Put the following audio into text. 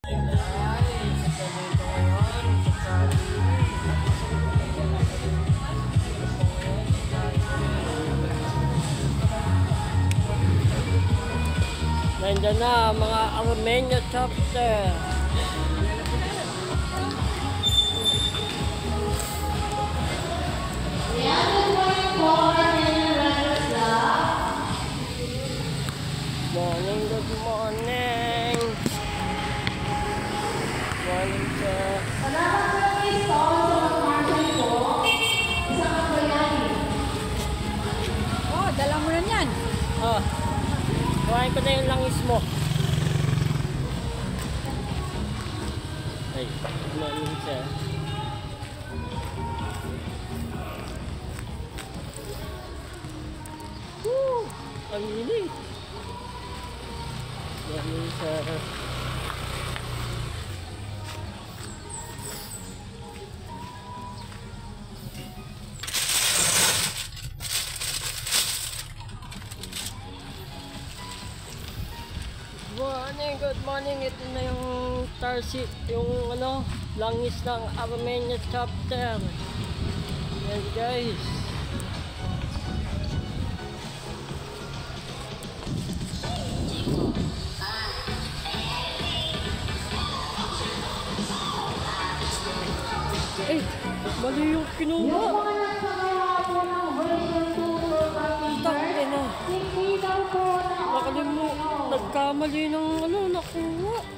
Nandiyan na mga Armenia chapter. Morning, good morning. Morning, sir. Oh, dala mo na yan. Oh, kuhain ko na yung langis mo. Ay, good morning, sir. Woo! Ang init. Good morning, sir. Good morning. Ito na yung starship, yung ano, langis ng Armenia chapter. Yan guys. Eh, mali yung kinuha. Takte na. Nagkamali ng ano, nakuha.